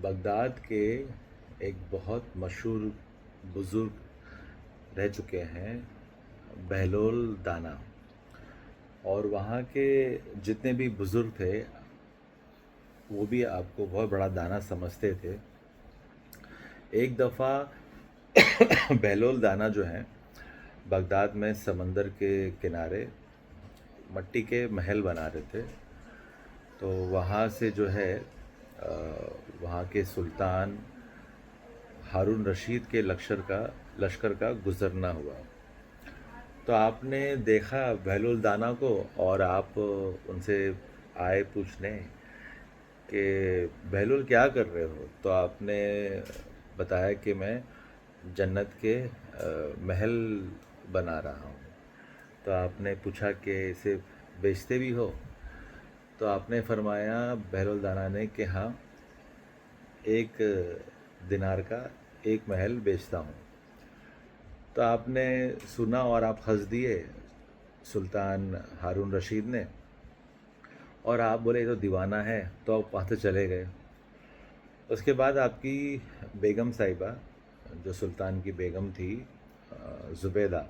Baghdad کے ایک بہت مشہور بزرگ رہ چکے ہیں، بہلول دانا، اور وہاں کے جتنے بھی بزرگ تھے وہ بھی آپ کو بہت بڑا دانا سمجھتے تھے۔ ایک دفعہ بہلول دانا جو ہیں بغداد میں سمندر کے کنارے مٹی کے محل بنا رہے تھے، تو وہاں سے جو ہے وہاں کے سلطان ہارون رشید کے لشکر کا گزرنا ہوا۔ تو آپ نے دیکھا بہلول دانا کو اور آپ ان سے آئے پوچھنے کہ بہلول کیا کر رہے ہو؟ تو آپ نے بتایا کہ میں جنت کے محل بنا رہا ہوں۔ تو آپ نے پوچھا کہ اسے بیچتے بھی ہو؟ تو آپ نے فرمایا بہلول دانا نے کہ ہاں، 1 دینار کا 1 محل بیچتا ہوں۔ تو آپ نے سنا اور آپ ہنس دیے، سلطان ہارون رشید نے، اور آپ بولے یہ تو دیوانہ ہے، تو آپ وہاں سے چلے گئے۔ اس کے بعد آپ کی بیگم صاحبہ، جو سلطان کی بیگم تھی، زبیدہ،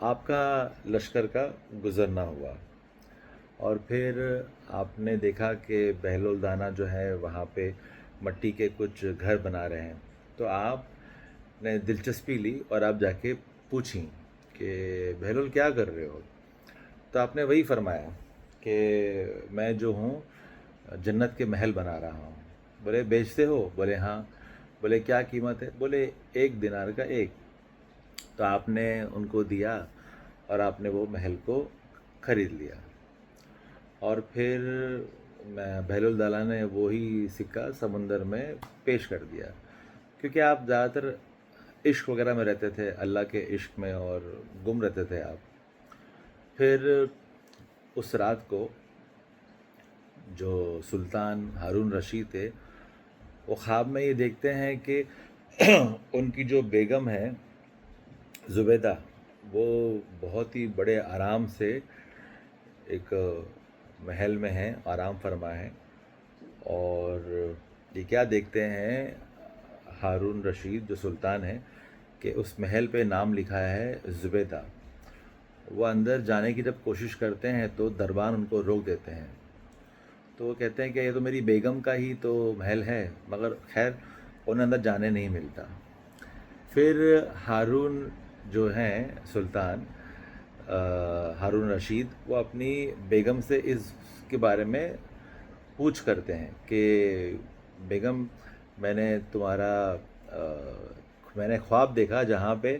آپ کا لشکر کا گزرنا ہوا، اور پھر آپ نے دیکھا کہ بہلول دانا جو ہے وہاں پہ مٹی کے کچھ گھر بنا رہے ہیں۔ تو آپ نے دلچسپی لی اور آپ جا کے پوچھیں کہ بہلول کیا کر رہے ہو؟ تو آپ نے وہی فرمایا کہ میں جو ہوں جنت کے محل بنا رہا ہوں۔ بولے بیچتے ہو؟ بولے ہاں۔ بولے کیا قیمت ہے؟ بولے 1 دینار کا 1۔ تو آپ نے ان کو دیا اور آپ نے وہ محل کو خرید لیا، اور پھر بہلول دانا نے وہی سکہ سمندر میں پیش کر دیا، کیونکہ آپ زیادہ تر عشق وغیرہ میں رہتے تھے، اللہ کے عشق میں، اور گم رہتے تھے آپ۔ پھر اس رات کو جو سلطان ہارون رشید تھے وہ خواب میں یہ دیکھتے ہیں کہ ان کی جو بیگم ہے زبیدہ، وہ بہت ہی بڑے آرام سے ایک محل میں ہیں، آرام فرما ہیں، اور یہ کیا دیکھتے ہیں ہارون رشید جو سلطان ہیں کہ اس محل پہ نام لکھا ہے زبیدہ۔ وہ اندر جانے کی جب کوشش کرتے ہیں تو دربان ان کو روک دیتے ہیں، تو وہ کہتے ہیں کہ یہ تو میری بیگم کا ہی تو محل ہے، مگر خیر انہیں اندر جانے نہیں ملتا۔ پھر ہارون جو ہیں سلطان ہارون رشید، وہ اپنی بیگم سے اس کے بارے میں پوچھ کرتے ہیں کہ بیگم، میں نے خواب دیکھا جہاں پہ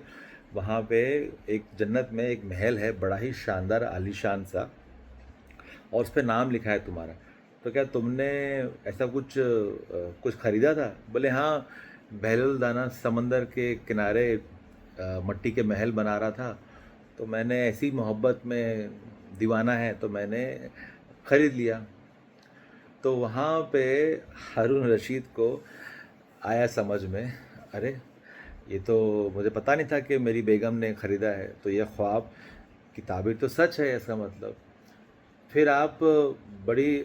وہاں پہ ایک جنت میں ایک محل ہے بڑا ہی شاندار عالی شان سا، اور اس پہ نام لکھا ہے تمہارا، تو کیا تم نے ایسا کچھ خریدا تھا؟ بولے ہاں، بہلول دانا سمندر کے کنارے مٹی کے محل بنا رہا تھا، تو میں نے ایسی محبت میں دیوانہ ہے تو میں نے خرید لیا۔ تو وہاں پہ ہارون رشید کو آیا سمجھ میں، ارے یہ تو مجھے پتہ نہیں تھا کہ میری بیگم نے خریدا ہے، تو یہ خواب کی تعبیر تو سچ ہے اس کا مطلب۔ پھر آپ بڑی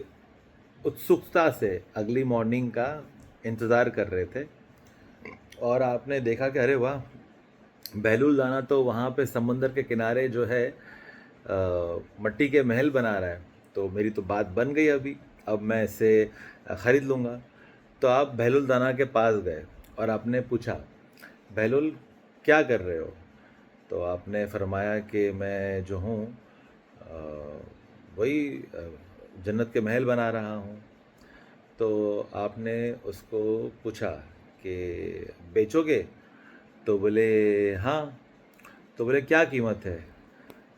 اتسکتا سے اگلی مارننگ کا انتظار کر رہے تھے، اور آپ نے دیکھا کہ ارے واہ، بہلول دانا تو وہاں پہ سمندر کے کنارے جو ہے مٹی کے محل بنا رہا ہے، تو میری تو بات بن گئی، اب میں اسے خرید لوں گا۔ تو آپ بہلول دانا کے پاس گئے اور آپ نے پوچھا بہلول کیا کر رہے ہو؟ تو آپ نے فرمایا کہ میں جو ہوں وہی جنت کے محل بنا رہا ہوں۔ تو آپ نے اس کو پوچھا کہ بیچو گے؟ تو بولے ہاں۔ تو بولے کیا قیمت ہے؟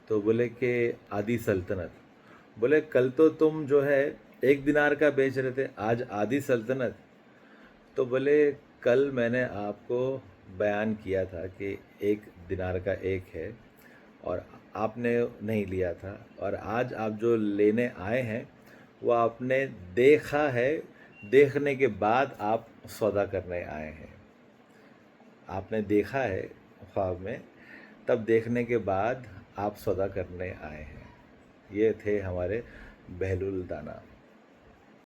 تو بولے کہ آدھی سلطنت۔ بولے کل تو تم جو ہے 1 دینار کا بیچ رہے تھے، آج آدھی سلطنت؟ تو بولے کل میں نے آپ کو بیان کیا تھا کہ 1 دینار کا 1 ہے، اور آپ نے نہیں لیا تھا، اور آج آپ جو لینے آئے ہیں وہ آپ نے دیکھا ہے، دیکھنے کے بعد آپ سودا کرنے آئے ہیں۔ آپ نے دیکھا ہے خواب میں، تب دیکھنے کے بعد آپ سودا کرنے آئے ہیں۔ یہ تھے ہمارے بہلول دانا۔